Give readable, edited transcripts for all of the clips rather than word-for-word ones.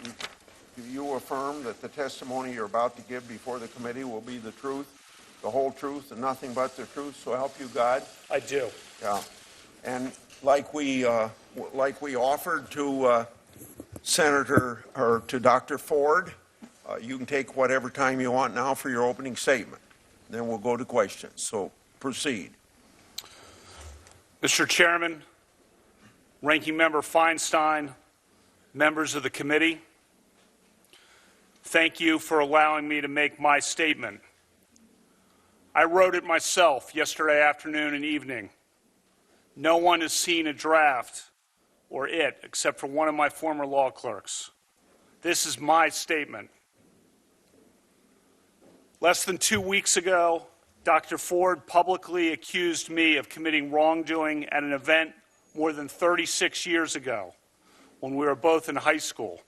Do you affirm that the testimony you're about to give before the committee will be the truth, the whole truth, and nothing but the truth, so help you God? I do. Yeah. And like we offered to Senator, or to Dr. Ford, you can take whatever time you want now for your opening statement. Then we'll go to questions. So proceed. Mr. Chairman, Ranking Member Feinstein, members of the committee, thank you for allowing me to make my statement. I wrote it myself yesterday afternoon and evening. No one has seen a draft or it except for one of my former law clerks. This is my statement. Less than 2 weeks ago, Dr. Ford publicly accused me of committing wrongdoing at an event more than 36 years ago when we were both in high school.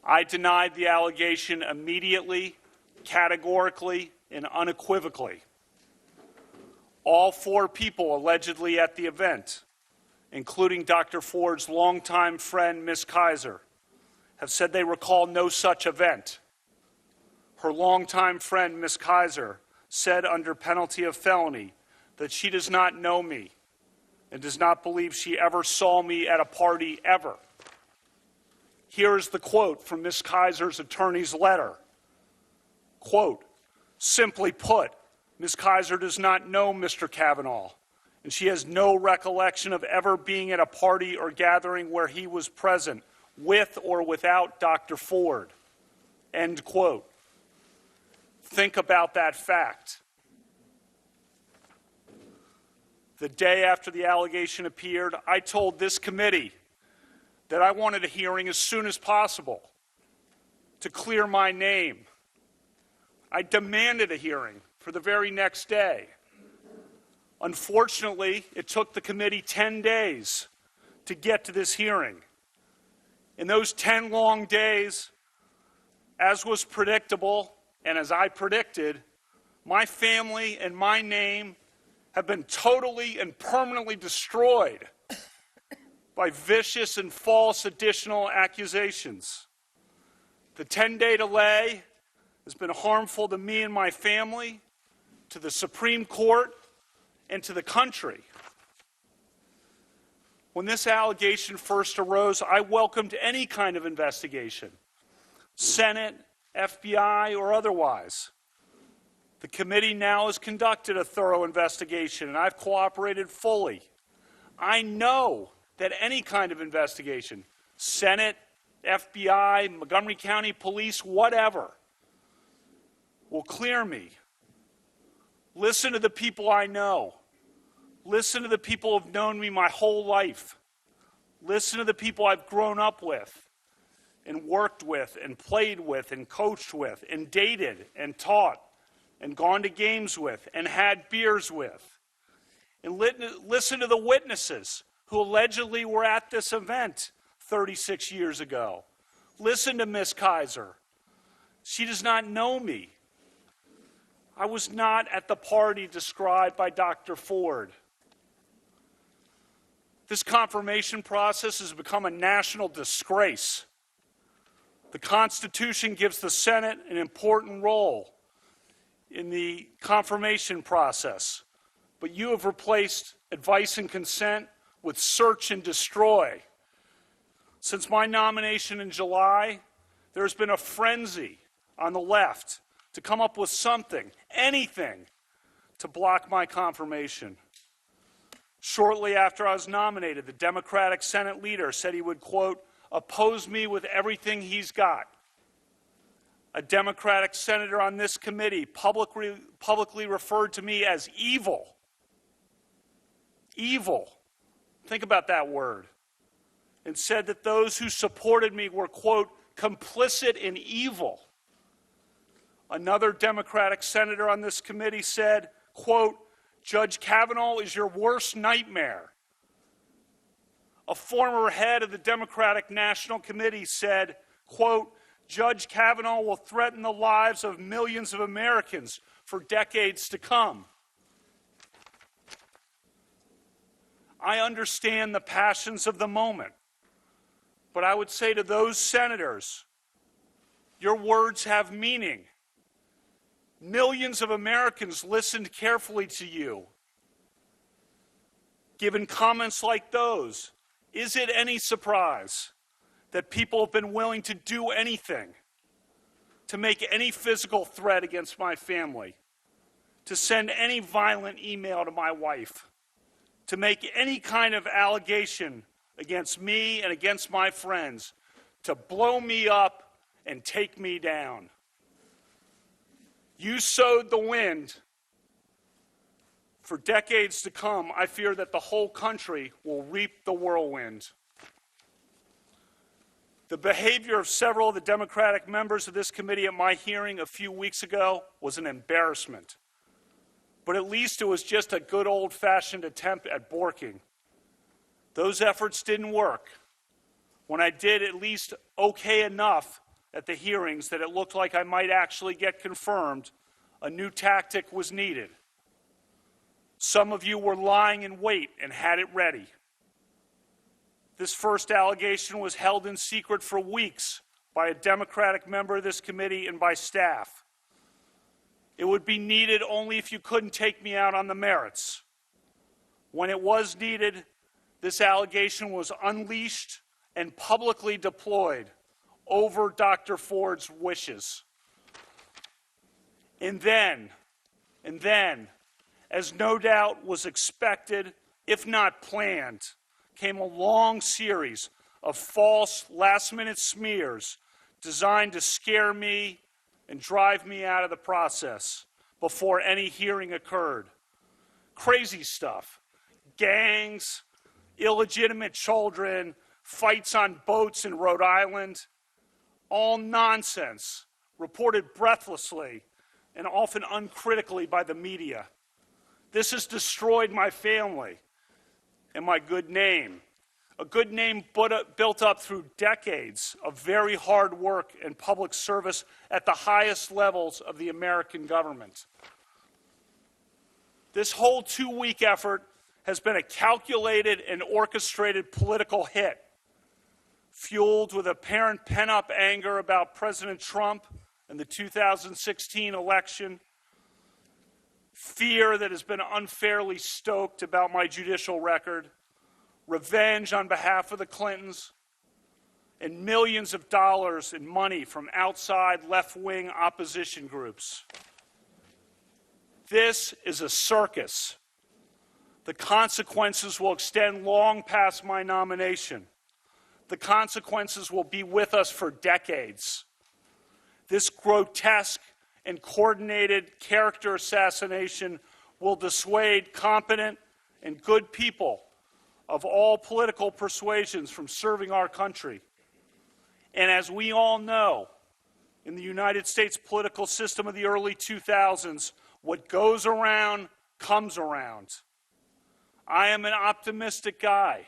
I denied the allegation immediately, categorically, and unequivocally. All 4 people allegedly at the event, including Dr. Ford's longtime friend, Ms. Kaiser, have said they recall no such event. Her longtime friend, Ms. Kaiser, said under penalty of felony that she does not know me and does not believe she ever saw me at a party ever. Here is the quote from Ms. Kaiser's attorney's letter. Quote, simply put, Ms. Kaiser does not know Mr. Kavanaugh, and she has no recollection of ever being at a party or gathering where he was present, with or without Dr. Ford. End quote. Think about that fact. The day after the allegation appeared, I told this committee that I wanted a hearing as soon as possible to clear my name. I demanded a hearing for the very next day. Unfortunately, it took the committee 10 days to get to this hearing. In those 10 long days, as was predictable and as I predicted, my family and my name have been totally and permanently destroyed by vicious and false additional accusations. The 10-day delay has been harmful to me and my family, to the Supreme Court, and to the country. When this allegation first arose, I welcomed any kind of investigation, Senate, FBI, or otherwise. The committee now has conducted a thorough investigation, and I've cooperated fully. I know that any kind of investigation, Senate, FBI, Montgomery County Police, whatever, will clear me. Listen to the people I know. Listen to the people who have known me my whole life. Listen to the people I've grown up with and worked with and played with and coached with and dated and taught and gone to games with and had beers with. And listen to the witnesses who allegedly were at this event 36 years ago. Listen to Ms. Kaiser. She does not know me. I was not at the party described by Dr. Ford. This confirmation process has become a national disgrace. The Constitution gives the Senate an important role in the confirmation process, but you have replaced advice and consent with search and destroy. Since my nomination in July, there's been a frenzy on the left to come up with something, anything, to block my confirmation. Shortly after I was nominated, the Democratic Senate leader said he would, quote, oppose me with everything he's got. A Democratic senator on this committee publicly referred to me as evil. Evil. Think about that word. And said that those who supported me were, quote, complicit in evil. Another Democratic senator on this committee said, quote, Judge Kavanaugh is your worst nightmare. A former head of the Democratic National Committee said, quote, Judge Kavanaugh will threaten the lives of millions of Americans for decades to come. I understand the passions of the moment, But I would say to those senators, your words have meaning. Millions of Americans listened carefully to you. Given comments like those, is it any surprise that people have been willing to do anything, to make any physical threat against my family, to send any violent email to my wife, to make any kind of allegation against me and against my friends, to blow me up and take me down? You sowed the wind. For decades to come, I fear that the whole country will reap the whirlwind. The behavior of several of the Democratic members of this committee at my hearing a few weeks ago was an embarrassment. But at least it was just a good old-fashioned attempt at borking. Those efforts didn't work. When I did at least okay enough at the hearings that it looked like I might actually get confirmed, a new tactic was needed. Some of you were lying in wait and had it ready. This first allegation was held in secret for weeks by a Democratic member of this committee and by staff. It would be needed only if you couldn't take me out on the merits. When it was needed, this allegation was unleashed and publicly deployed over Dr. Ford's wishes. And then, as no doubt was expected, if not planned, came a long series of false last-minute smears designed to scare me and drive me out of the process before any hearing occurred. Crazy stuff. Gangs, illegitimate children, fights on boats in Rhode Island. All nonsense, reported breathlessly and often uncritically by the media. This has destroyed my family and my good name. A good name built up through decades of very hard work and public service at the highest levels of the American government. This whole two-week effort has been a calculated and orchestrated political hit, fueled with apparent pent-up anger about President Trump and the 2016 election, fear that has been unfairly stoked about my judicial record, revenge on behalf of the Clintons, and millions of dollars in money from outside left-wing opposition groups. This is a circus. The consequences will extend long past my nomination. The consequences will be with us for decades. This grotesque and coordinated character assassination will dissuade competent and good people of all political persuasions from serving our country. And as we all know, in the United States political system of the early 2000s, what goes around comes around. I am an optimistic guy.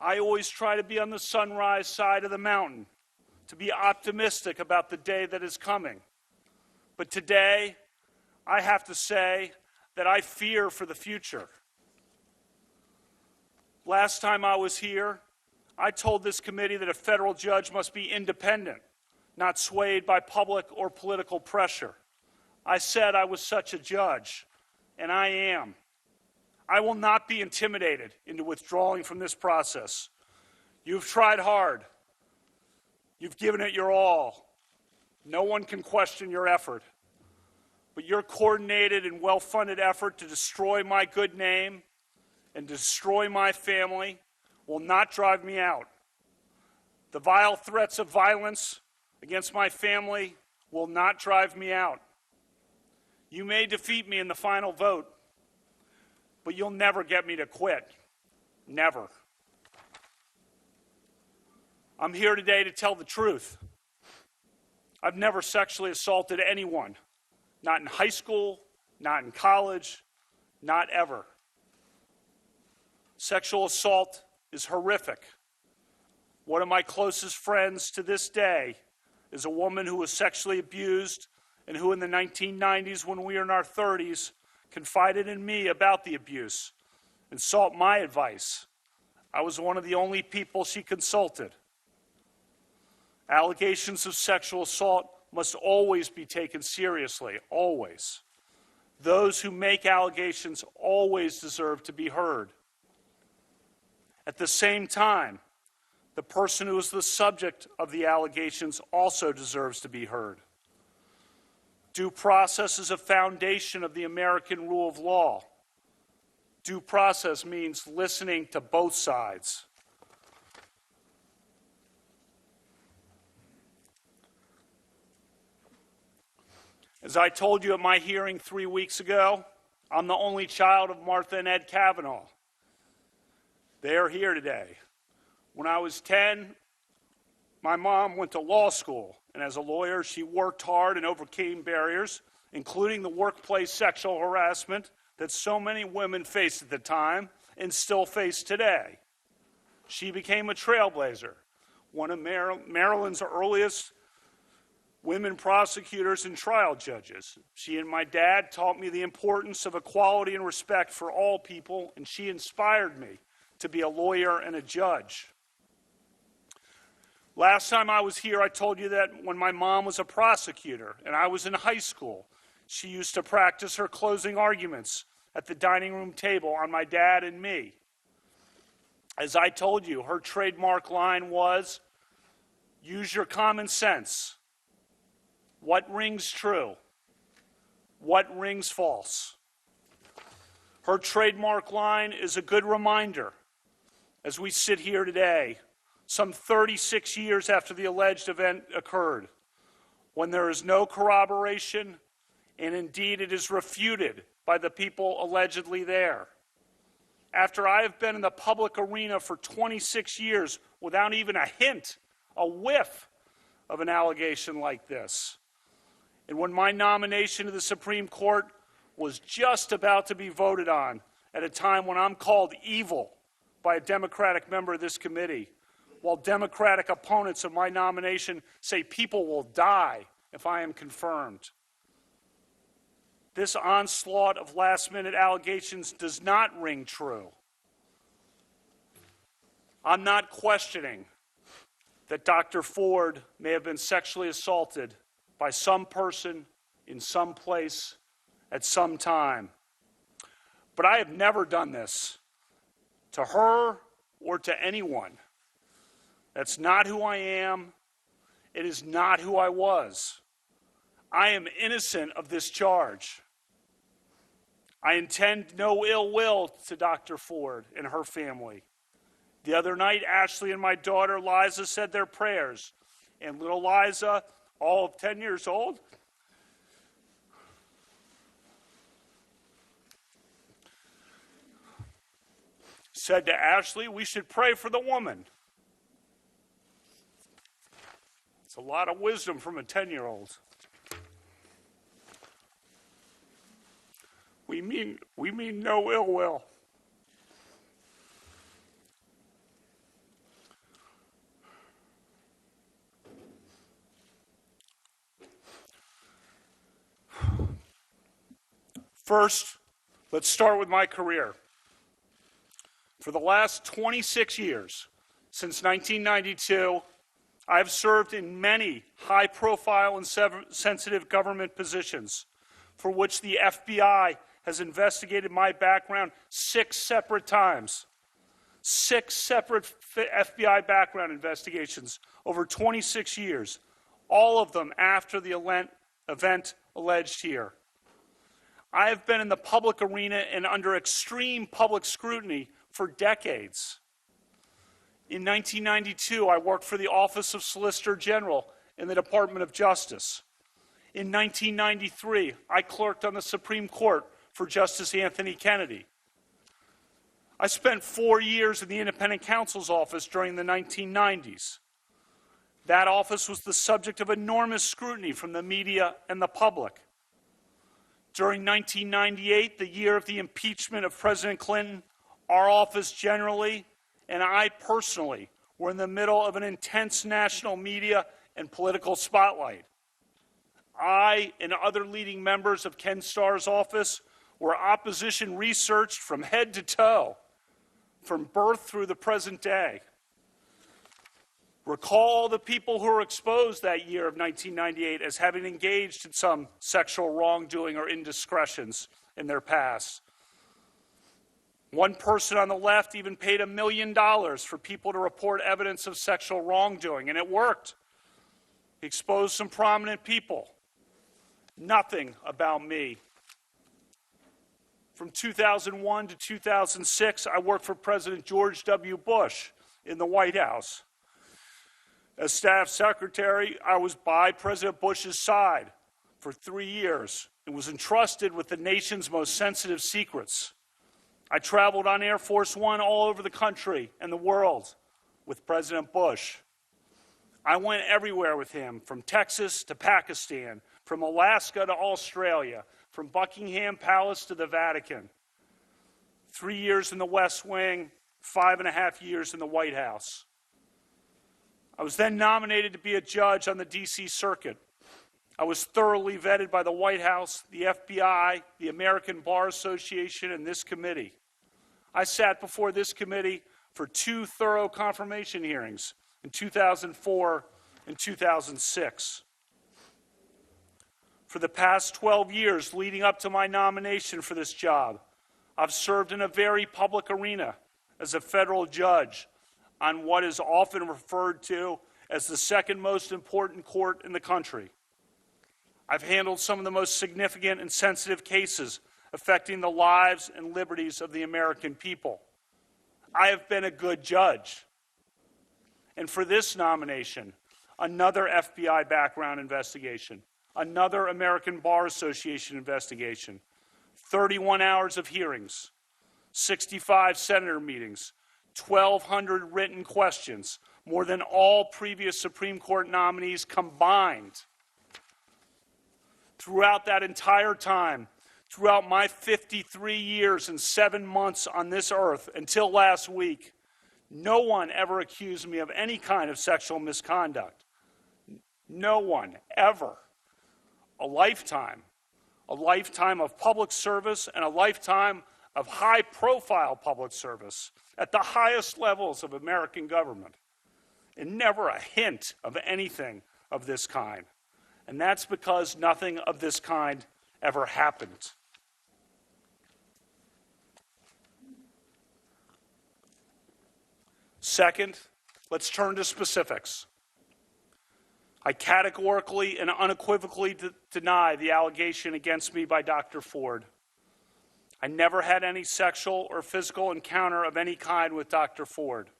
I always try to be on the sunrise side of the mountain, to be optimistic about the day that is coming. But today, I have to say that I fear for the future. Last time I was here, I told this committee that a federal judge must be independent, not swayed by public or political pressure. I said I was such a judge, and I am. I will not be intimidated into withdrawing from this process. You've tried hard. You've given it your all. No one can question your effort. But your coordinated and well-funded effort to destroy my good name and destroy my family will not drive me out. The vile threats of violence against my family will not drive me out. You may defeat me in the final vote, but you'll never get me to quit. Never. I'm here today to tell the truth. I've never sexually assaulted anyone. Not in high school, not in college, not ever. Sexual assault is horrific. One of my closest friends to this day is a woman who was sexually abused and who in the 1990s, when we were in our 30s, confided in me about the abuse and sought my advice. I was one of the only people she consulted. Allegations of sexual assault must always be taken seriously, always. Those who make allegations always deserve to be heard. At the same time, the person who is the subject of the allegations also deserves to be heard. Due process is a foundation of the American rule of law. Due process means listening to both sides. As I told you at my hearing 3 weeks ago, I'm the only child of Martha and Ed Kavanaugh. They are here today. When I was 10, my mom went to law school, and as a lawyer, she worked hard and overcame barriers, including the workplace sexual harassment that so many women faced at the time and still face today. She became a trailblazer, one of Maryland's earliest women prosecutors and trial judges. She and my dad taught me the importance of equality and respect for all people, and she inspired me to be a lawyer and a judge. Last time I was here, I told you that when my mom was a prosecutor and I was in high school, she used to practice her closing arguments at the dining room table on my dad and me. As I told you, her trademark line was, "Use your common sense. What rings true? What rings false?" Her trademark line is a good reminder as we sit here today, some 36 years after the alleged event occurred, when there is no corroboration, and indeed it is refuted by the people allegedly there. After I have been in the public arena for 26 years without even a hint, a whiff of an allegation like this, and when my nomination to the Supreme Court was just about to be voted on at a time when I'm called evil by a Democratic member of this committee, while Democratic opponents of my nomination say people will die if I am confirmed. This onslaught of last-minute allegations does not ring true. I'm not questioning that Dr. Ford may have been sexually assaulted by some person in some place at some time. But I have never done this to her or to anyone. That's not who I am. It is not who I was. I am innocent of this charge. I intend no ill will to Dr. Ford and her family. The other night, Ashley and my daughter Liza said their prayers, and little Liza, all of 10 years old, said to Ashley, "We should pray for the woman." It's a lot of wisdom from a 10-year-old. We mean no ill will. First, let's start with my career. For the last 26 years, since 1992, I've served in many high-profile and sensitive government positions for which the FBI has investigated my background 6 separate times. 6 separate FBI background investigations over 26 years, all of them after the event alleged here. I have been in the public arena and under extreme public scrutiny for decades. In 1992, I worked for the Office of Solicitor General in the Department of Justice. In 1993, I clerked on the Supreme Court for Justice Anthony Kennedy. I spent 4 years in the Independent Counsel's Office during the 1990s. That office was the subject of enormous scrutiny from the media and the public. During 1998, the year of the impeachment of President Clinton, our office generally, and I personally, were in the middle of an intense national media and political spotlight. I and other leading members of Ken Starr's office were opposition researched from head to toe, from birth through the present day. Recall the people who were exposed that year of 1998 as having engaged in some sexual wrongdoing or indiscretions in their past. One person on the left even paid $1 million for people to report evidence of sexual wrongdoing, and it worked. He exposed some prominent people. Nothing about me. From 2001 to 2006, I worked for President George W. Bush in the White House. As staff secretary, I was by President Bush's side for 3 years and was entrusted with the nation's most sensitive secrets. I traveled on Air Force One all over the country and the world with President Bush. I went everywhere with him, from Texas to Pakistan, from Alaska to Australia, from Buckingham Palace to the Vatican. 3 years in the West Wing, 5.5 years in the White House. I was then nominated to be a judge on the D.C. Circuit. I was thoroughly vetted by the White House, the FBI, the American Bar Association, and this committee. I sat before this committee for 2 thorough confirmation hearings in 2004 and 2006. For the past 12 years leading up to my nomination for this job, I've served in a very public arena as a federal judge on what is often referred to as the second most important court in the country. I've handled some of the most significant and sensitive cases affecting the lives and liberties of the American people. I have been a good judge. And for this nomination, another FBI background investigation, another American Bar Association investigation, 31 hours of hearings, 65 senator meetings, 1,200 written questions, more than all previous Supreme Court nominees combined. Throughout that entire time, throughout my 53 years and 7 months on this earth until last week, no one ever accused me of any kind of sexual misconduct. No one, ever. A lifetime of public service and a lifetime of high-profile public service at the highest levels of American government, and never a hint of anything of this kind. And that's because nothing of this kind ever happened. Second, let's turn to specifics. I categorically and unequivocally deny the allegation against me by Dr. Ford. I never had any sexual or physical encounter of any kind with Dr. Ford.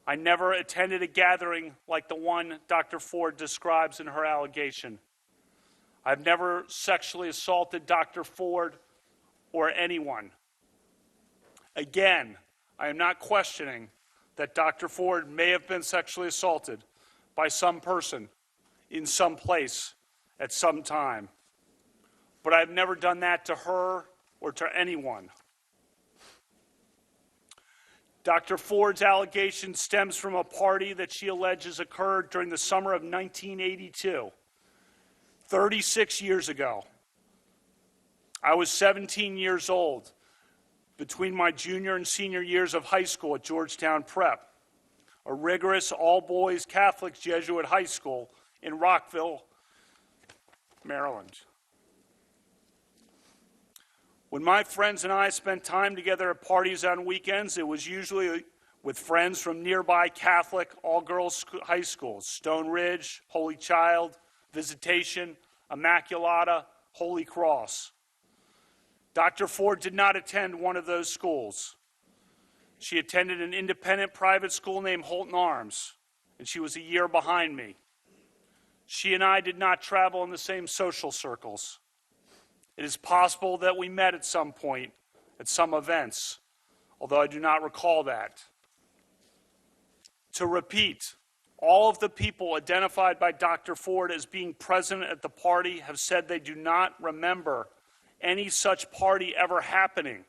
I never attended a gathering like the one Dr. Ford describes in her allegation. I've never sexually assaulted Dr. Ford or anyone. Again, I am not questioning that Dr. Ford may have been sexually assaulted by some person in some place at some time. But I've never done that to her or to anyone. Dr. Ford's allegation stems from a party that she alleges occurred during the summer of 1982, 36 years ago. I was 17 years old between my junior and senior years of high school at Georgetown Prep, a rigorous all-boys Catholic Jesuit high school in Rockville, Maryland. When my friends and I spent time together at parties on weekends, it was usually with friends from nearby Catholic all-girls high schools, Stone Ridge, Holy Child, Visitation, Immaculata, Holy Cross. Dr. Ford did not attend one of those schools. She attended an independent private school named Holton Arms, and she was a year behind me. She and I did not travel in the same social circles. It is possible that we met at some point, at some events, although I do not recall that. To repeat, all of the people identified by Dr. Ford as being present at the party have said they do not remember any such party ever happening.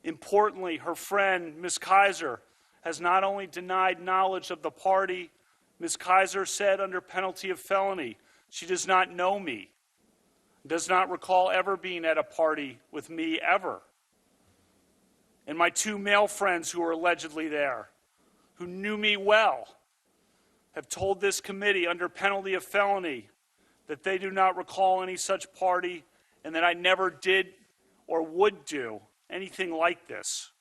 Importantly, her friend, Ms. Kaiser, has not only denied knowledge of the party, Ms. Kaiser said under penalty of felony, she does not know me, does not recall ever being at a party with me ever. And my 2 male friends who were allegedly there, who knew me well, have told this committee under penalty of felony that they do not recall any such party and that I never did or would do anything like this.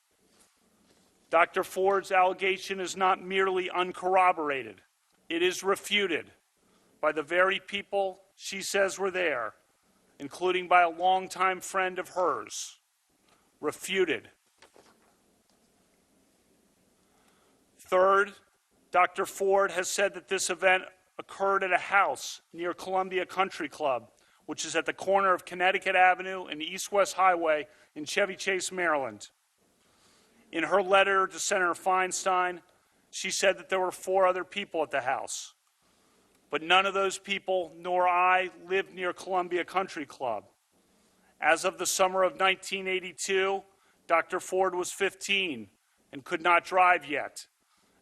Dr. Ford's allegation is not merely uncorroborated. It is refuted by the very people she says were there, including by a longtime friend of hers. Refuted. Third, Dr. Ford has said that this event occurred at a house near Columbia Country Club, which is at the corner of Connecticut Avenue and East-West Highway in Chevy Chase, Maryland. In her letter to Senator Feinstein, she said that there were 4 other people at the house, but none of those people nor I lived near Columbia Country Club. As of the summer of 1982, Dr. Ford was 15 and could not drive yet,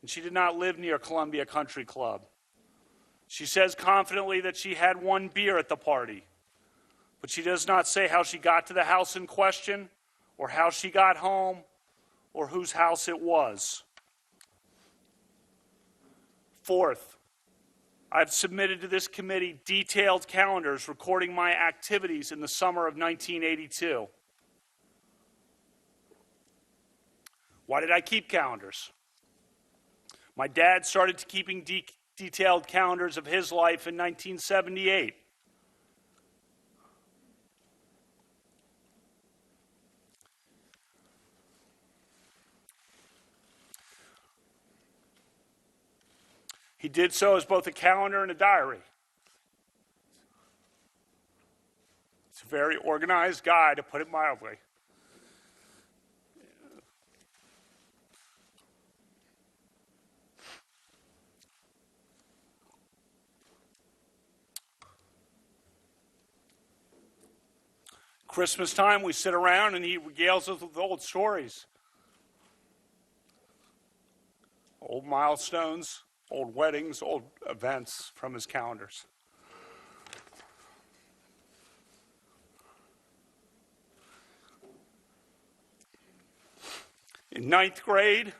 and she did not live near Columbia Country Club. She says confidently that she had 1 beer at the party, but she does not say how she got to the house in question or how she got home or whose house it was. Fourth, I've submitted to this committee detailed calendars recording my activities in the summer of 1982. Why did I keep calendars? My dad started keeping detailed calendars of his life in 1978. He did so as both a calendar and a diary. It's a very organized guy, to put it mildly. Christmas time, we sit around and he regales us with old stories. Old milestones, old weddings, old events from his calendars. In ninth grade,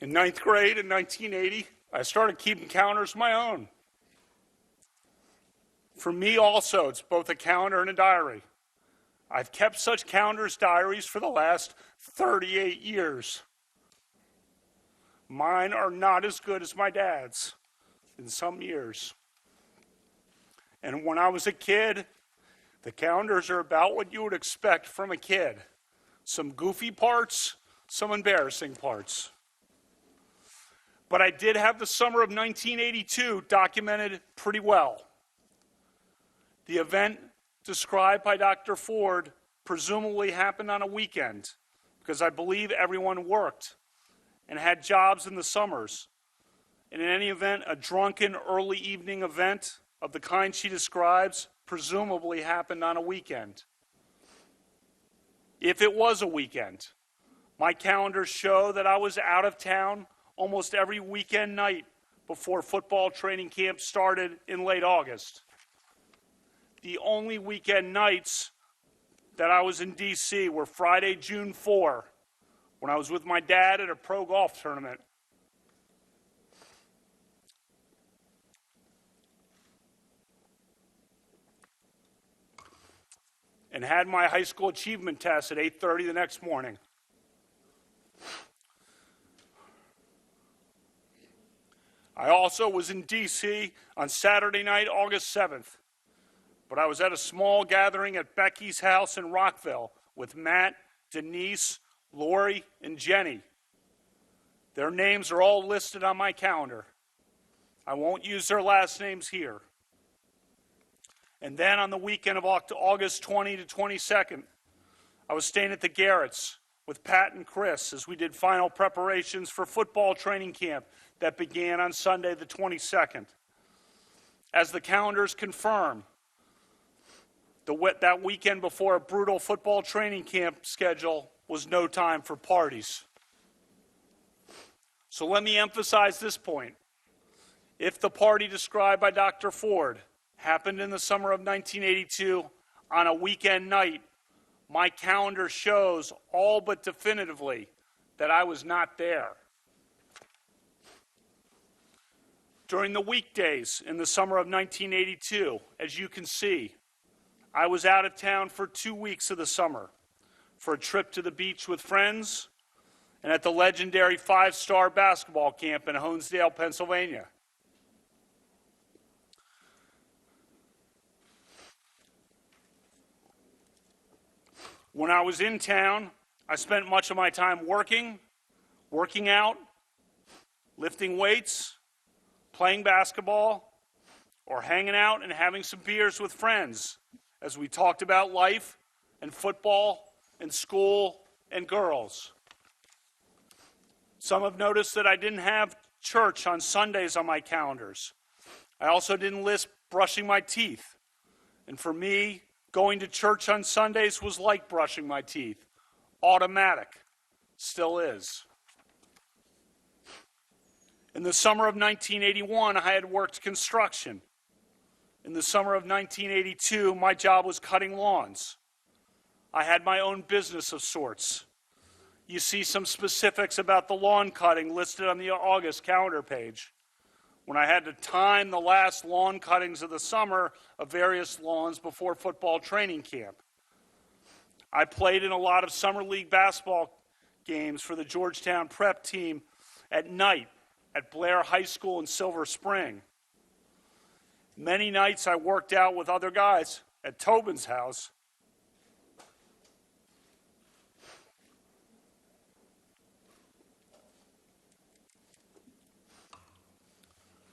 in 1980, I started keeping calendars of my own. For me also, it's both a calendar and a diary. I've kept such calendars, diaries for the last 38 years. Mine are not as good as my dad's in some years. And when I was a kid, the calendars are about what you would expect from a kid. Some goofy parts, some embarrassing parts. But I did have the summer of 1982 documented pretty well. The event described by Dr. Ford presumably happened on a weekend, because I believe everyone worked and had jobs in the summers. And in any event, a drunken early evening event of the kind she describes presumably happened on a weekend. If it was a weekend, my calendars show that I was out of town almost every weekend night before football training camp started in late August. The only weekend nights that I was in D.C. were Friday, June 4, when I was with my dad at a pro golf tournament. And had my high school achievement test at 8:30 the next morning. I also was in D.C. on Saturday night, August 7th. But I was at a small gathering at Becky's house in Rockville with Matt, Denise, Lori, and Jenny. Their names are all listed on my calendar. I won't use their last names here. And then on the weekend of August 20 to 22nd, I was staying at the Garretts with Pat and Chris as we did final preparations for football training camp that began on Sunday the 22nd. As the calendars confirm, that weekend before a brutal football training camp schedule was no time for parties. So let me emphasize this point. If the party described by Dr. Ford happened in the summer of 1982 on a weekend night my calendar shows all but definitively that I was not there. During the weekdays in the summer of 1982, as you can see, I was out of town for 2 weeks of the summer for a trip to the beach with friends and at the legendary 5-star basketball camp in Honesdale, Pennsylvania. When I was in town, I spent much of my time working out, lifting weights, playing basketball, or hanging out and having some beers with friends as we talked about life and football and school and girls. Some have noticed that I didn't have church on Sundays on my calendars. I also didn't list brushing my teeth. And for me, going to church on Sundays was like brushing my teeth. Automatic. Still is. In the summer of 1981, I had worked construction. In the summer of 1982, my job was cutting lawns. I had my own business of sorts. You see some specifics about the lawn cutting listed on the August calendar page. When I had to time the last lawn cuttings of the summer of various lawns before football training camp. I played in a lot of summer league basketball games for the Georgetown prep team at night at Blair High School in Silver Spring. Many nights I worked out with other guys at Tobin's house.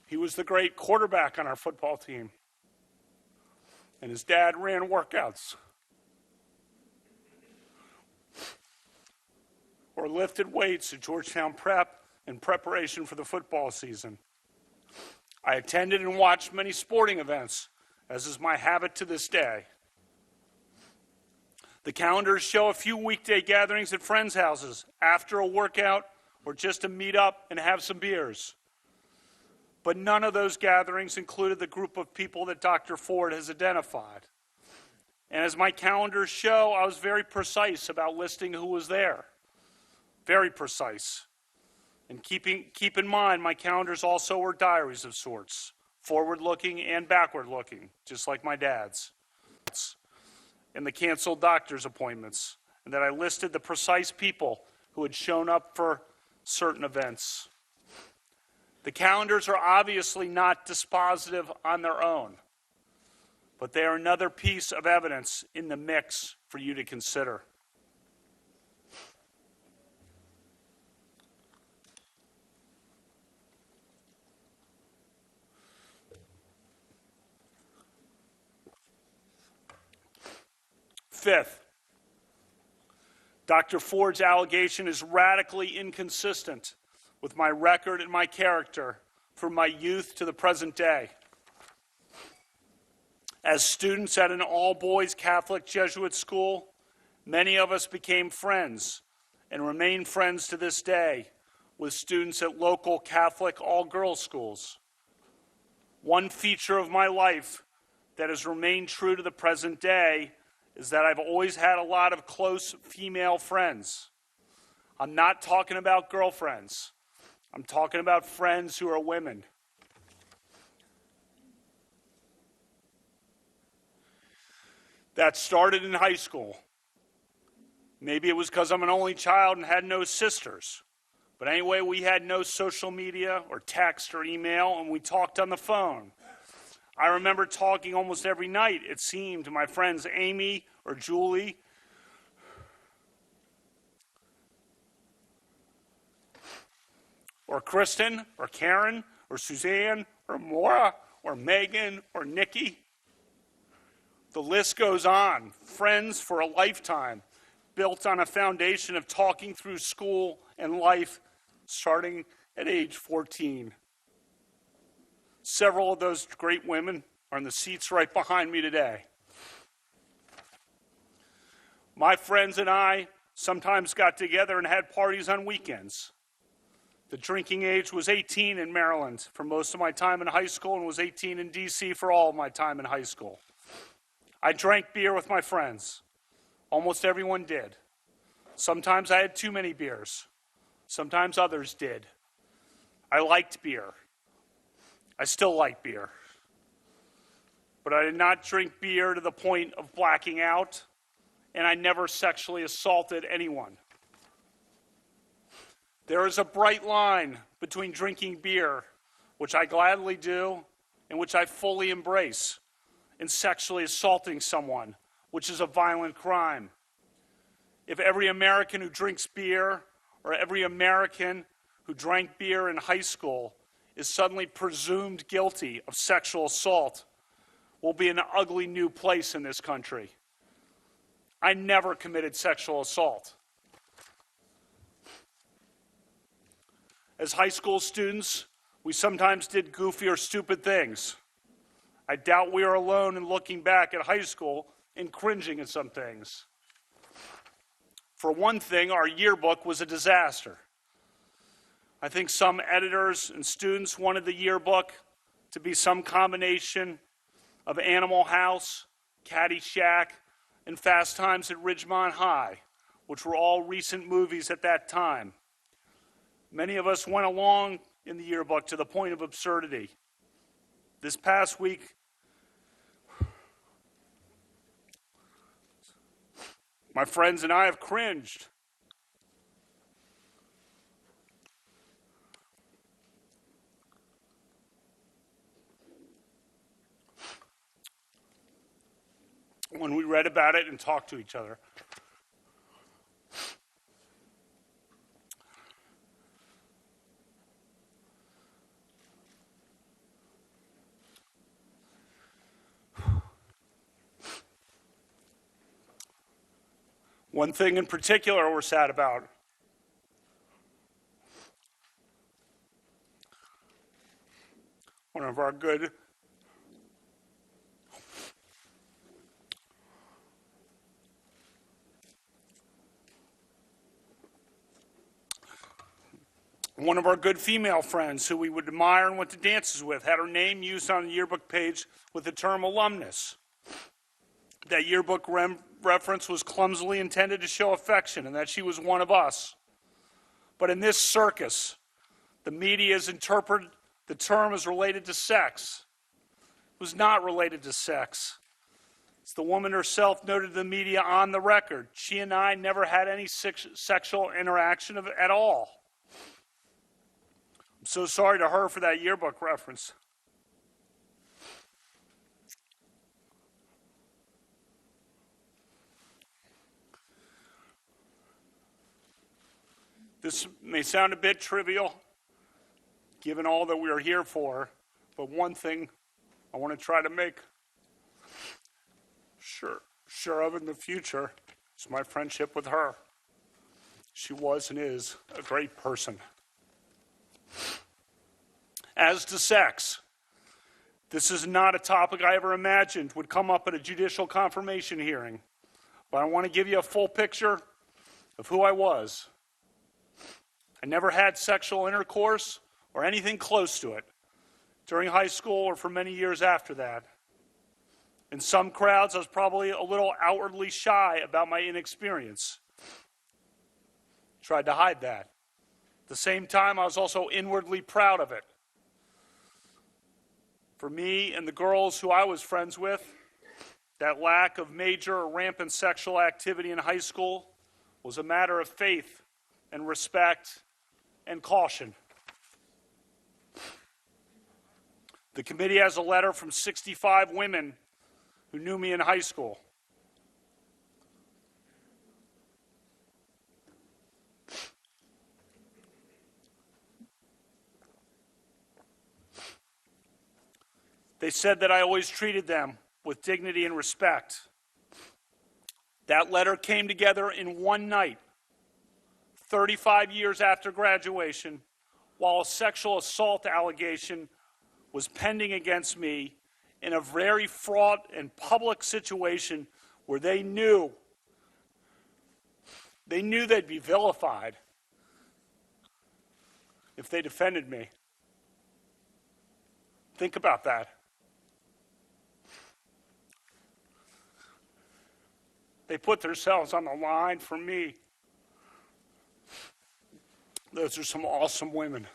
He was the great quarterback on our football team, and his dad ran workouts or lifted weights at Georgetown Prep in preparation for the football season. I attended and watched many sporting events, as is my habit to this day. The calendars show a few weekday gatherings at friends' houses after a workout or just to meet up and have some beers. But none of those gatherings included the group of people that Dr. Ford has identified. And as my calendars show, I was very precise about listing who was there. Very precise. And keep in mind, my calendars also were diaries of sorts, forward-looking and backward-looking, just like my dad's. And the canceled doctor's appointments, and that I listed the precise people who had shown up for certain events. The calendars are obviously not dispositive on their own, but they are another piece of evidence in the mix for you to consider. Fifth, Dr. Ford's allegation is radically inconsistent with my record and my character from my youth to the present day. As students at an all-boys Catholic Jesuit school, many of us became friends and remain friends to this day with students at local Catholic all-girls schools. One feature of my life that has remained true to the present day is that I've always had a lot of close female friends. I'm not talking about girlfriends. I'm talking about friends who are women. That started in high school. Maybe it was because I'm an only child and had no sisters. But anyway, we had no social media or text or email, and we talked on the phone. I remember talking almost every night, it seemed, to my friends Amy or Julie, or Kristen, or Karen, or Suzanne, or Maura, or Megan, or Nikki. The list goes on. Friends for a lifetime, built on a foundation of talking through school and life, starting at age 14. Several of those great women are in the seats right behind me today. My friends and I sometimes got together and had parties on weekends. The drinking age was 18 in Maryland for most of my time in high school and was 18 in D.C. for all of my time in high school. I drank beer with my friends. Almost everyone did. Sometimes I had too many beers. Sometimes others did. I liked beer. I still like beer. But I did not drink beer to the point of blacking out, and I never sexually assaulted anyone. There is a bright line between drinking beer, which I gladly do, and which I fully embrace, and sexually assaulting someone, which is a violent crime. If every American who drinks beer, or every American who drank beer in high school, is suddenly presumed guilty of sexual assault, we'll be in an ugly new place in this country. I never committed sexual assault. As high school students, we sometimes did goofy or stupid things. I doubt we are alone in looking back at high school and cringing at some things. For one thing, our yearbook was a disaster. I think some editors and students wanted the yearbook to be some combination of Animal House, Caddyshack, and Fast Times at Ridgemont High, which were all recent movies at that time. Many of us went along in the yearbook to the point of absurdity. This past week, my friends and I have cringed. When we read about it and talked to each other. One thing in particular we're sad about. One of our good female friends who we would admire and went to dances with had her name used on the yearbook page with the term alumnus. That yearbook reference was clumsily intended to show affection and that she was one of us. But in this circus, the media has interpreted the term as related to sex. It was not related to sex. As the woman herself noted to the media on the record, she and I never had any sexual interaction at all. I'm so sorry to her for that yearbook reference. This may sound a bit trivial, given all that we are here for, but one thing I want to try to make sure of in the future is my friendship with her. She was and is a great person. As to sex, this is not a topic I ever imagined would come up at a judicial confirmation hearing, but I want to give you a full picture of who I was. I never had sexual intercourse or anything close to it during high school or for many years after that. In some crowds, I was probably a little outwardly shy about my inexperience. Tried to hide that. At the same time, I was also inwardly proud of it. For me and the girls who I was friends with, that lack of major or rampant sexual activity in high school was a matter of faith and respect and caution. The committee has a letter from 65 women who knew me in high school. They said that I always treated them with dignity and respect. That letter came together in one night, 35 years after graduation, while a sexual assault allegation was pending against me in a very fraught and public situation where they knew they'd be vilified if they defended me. Think about that. They put themselves on the line for me. Those are some awesome women,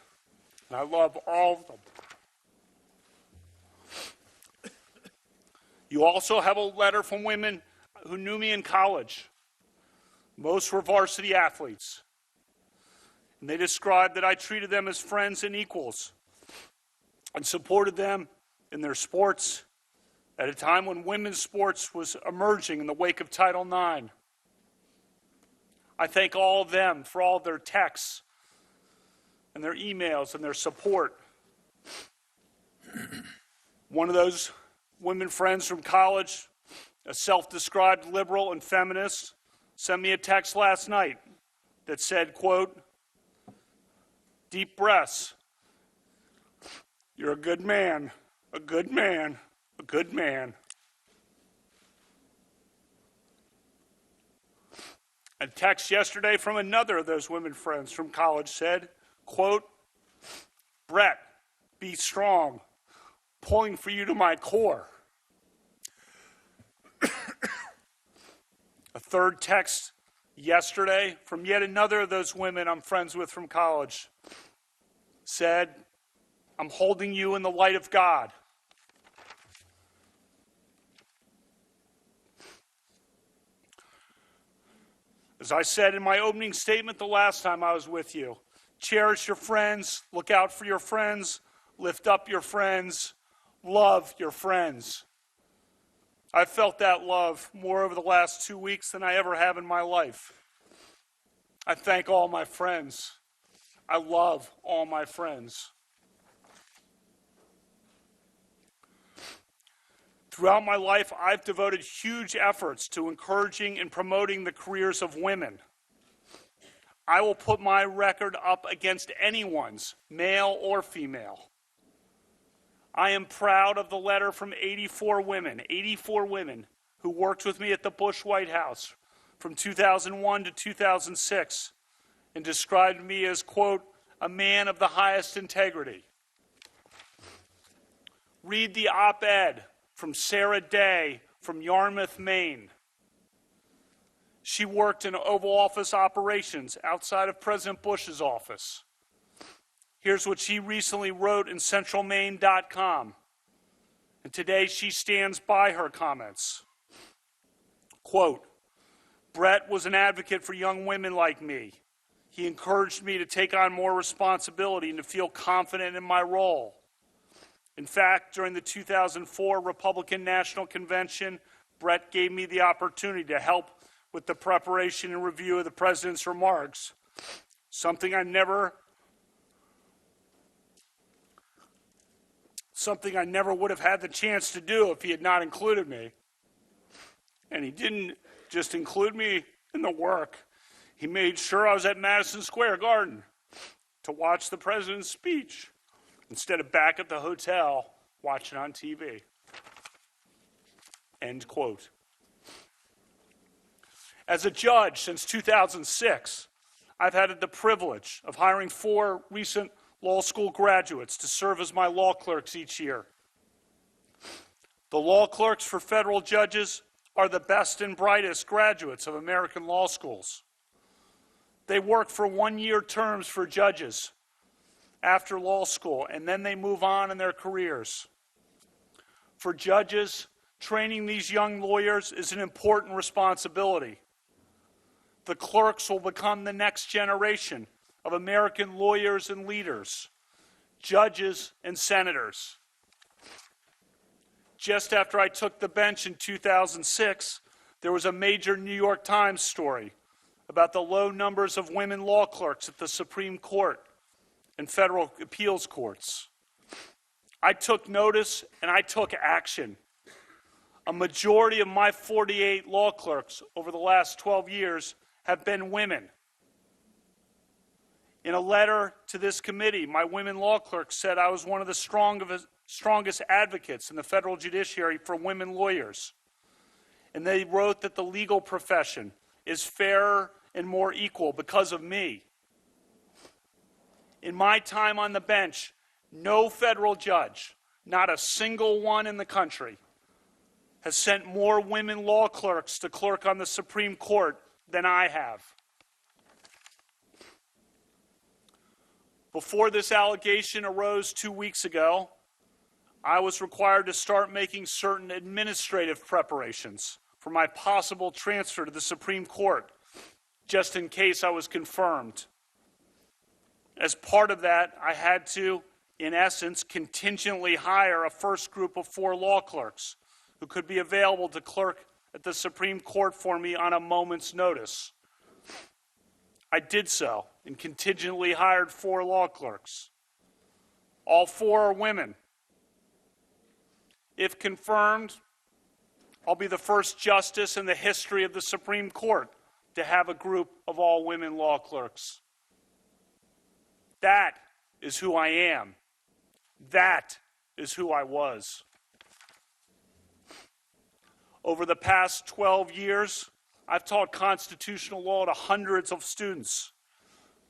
and I love all of them. You also have a letter from women who knew me in college. Most were varsity athletes. And they described that I treated them as friends and equals and supported them in their sports at a time when women's sports was emerging in the wake of Title IX. I thank all of them for all of their texts and their emails and their support. One of those women friends from college, a self-described liberal and feminist, sent me a text last night that said, quote, "Deep breaths. You're a good man, a good man, a good man." A text yesterday from another of those women friends from college said, quote, "Brett, be strong. Pulling for you to my core." A third text yesterday from yet another of those women I'm friends with from college said, "I'm holding you in the light of God." As I said in my opening statement the last time I was with you, cherish your friends, look out for your friends, lift up your friends, love your friends. I've felt that love more over the last 2 weeks than I ever have in my life. I thank all my friends. I love all my friends. Throughout my life, I've devoted huge efforts to encouraging and promoting the careers of women. I will put my record up against anyone's, male or female. I am proud of the letter from 84 women who worked with me at the Bush White House from 2001 to 2006 and described me as, quote, "a man of the highest integrity." Read the op-ed from Sarah Day from Yarmouth, Maine. She worked in Oval Office operations outside of President Bush's office. Here's what she recently wrote in centralmaine.com. And today she stands by her comments. Quote, "Brett was an advocate for young women like me. He encouraged me to take on more responsibility and to feel confident in my role. In fact, during the 2004 Republican National Convention, Brett gave me the opportunity to help with the preparation and review of the president's remarks, something I never would have had the chance to do if he had not included me. And he didn't just include me in the work. He made sure I was at Madison Square Garden to watch the president's speech instead of back at the hotel watching on TV." End quote. As a judge since 2006, I've had the privilege of hiring 4 recent law school graduates to serve as my law clerks each year. The law clerks for federal judges are the best and brightest graduates of American law schools. They work for 1-year terms for judges after law school, and then they move on in their careers. For judges, training these young lawyers is an important responsibility. The clerks will become the next generation of American lawyers and leaders, judges and senators. Just after I took the bench in 2006, there was a major New York Times story about the low numbers of women law clerks at the Supreme Court and federal appeals courts. I took notice and I took action. A majority of my 48 law clerks over the last 12 years have been women. In a letter to this committee, my women law clerks said I was one of the strongest advocates in the federal judiciary for women lawyers. And they wrote that the legal profession is fairer and more equal because of me. In my time on the bench, no federal judge, not a single one in the country, has sent more women law clerks to clerk on the Supreme Court than I have. Before this allegation arose 2 weeks ago, I was required to start making certain administrative preparations for my possible transfer to the Supreme Court, just in case I was confirmed. As part of that, I had to, in essence, contingently hire a first group of 4 law clerks who could be available to clerk at the Supreme Court for me on a moment's notice. I did so and contingently hired 4 law clerks. All 4 are women. If confirmed, I'll be the first justice in the history of the Supreme Court to have a group of all women law clerks. That is who I am. That is who I was. Over the past 12 years, I've taught constitutional law to hundreds of students,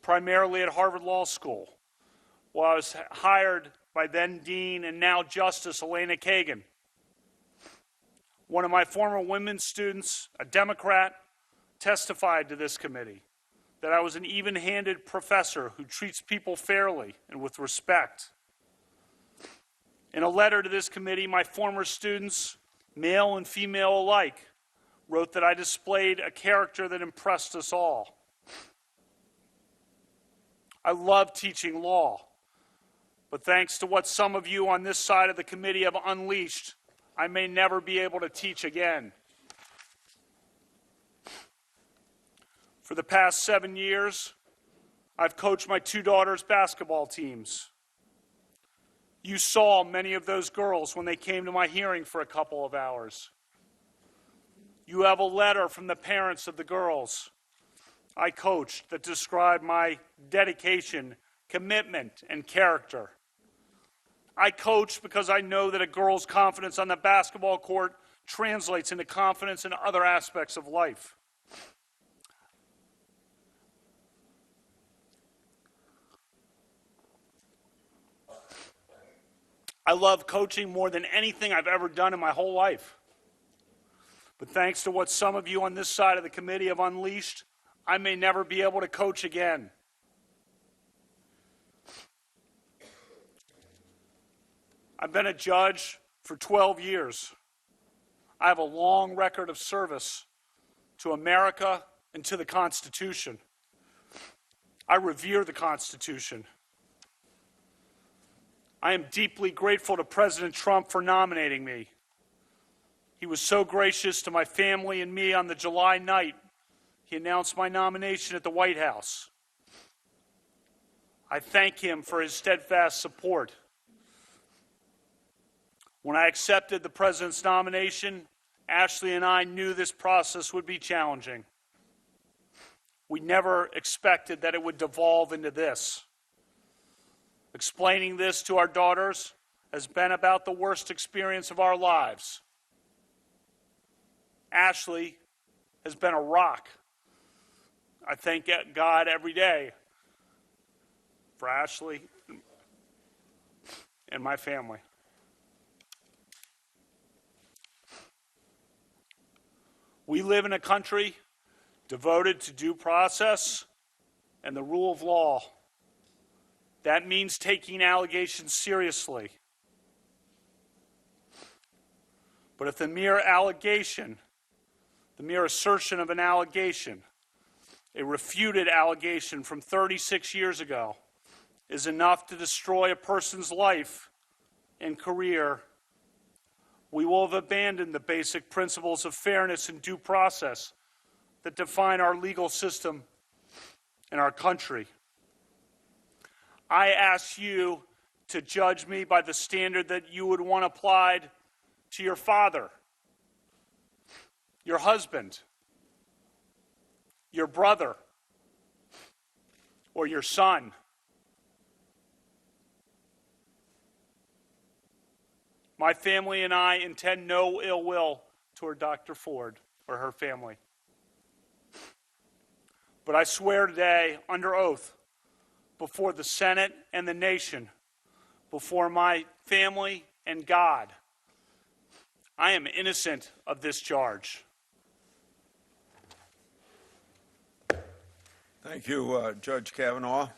primarily at Harvard Law School, while I was hired by then Dean and now Justice Elena Kagan. One of my former women students, a Democrat, testified to this committee that I was an even-handed professor who treats people fairly and with respect. In a letter to this committee, my former students, male and female alike, wrote that I displayed a character that impressed us all. I love teaching law, but thanks to what some of you on this side of the committee have unleashed, I may never be able to teach again. For the past 7 years, I've coached my 2 daughters' basketball teams. You saw many of those girls when they came to my hearing for a couple of hours. You have a letter from the parents of the girls I coached that describe my dedication, commitment, and character. I coach because I know that a girl's confidence on the basketball court translates into confidence in other aspects of life. I love coaching more than anything I've ever done in my whole life. But thanks to what some of you on this side of the committee have unleashed, I may never be able to coach again. I've been a judge for 12 years. I have a long record of service to America and to the Constitution. I revere the Constitution. I am deeply grateful to President Trump for nominating me. He was so gracious to my family and me on the July night he announced my nomination at the White House. I thank him for his steadfast support. When I accepted the President's nomination, Ashley and I knew this process would be challenging. We never expected that it would devolve into this. Explaining this to our daughters has been about the worst experience of our lives. Ashley has been a rock. I thank God every day for Ashley and my family. We live in a country devoted to due process and the rule of law. That means taking allegations seriously. But if the mere allegation, the mere assertion of an allegation, a refuted allegation from 36 years ago, is enough to destroy a person's life and career, we will have abandoned the basic principles of fairness and due process that define our legal system and our country. I ask you to judge me by the standard that you would want applied to your father, your husband, your brother, or your son. My family and I intend no ill will toward Dr. Ford or her family. But I swear today, under oath, before the Senate and the nation, before my family and God, I am innocent of this charge. Thank you, Judge Kavanaugh.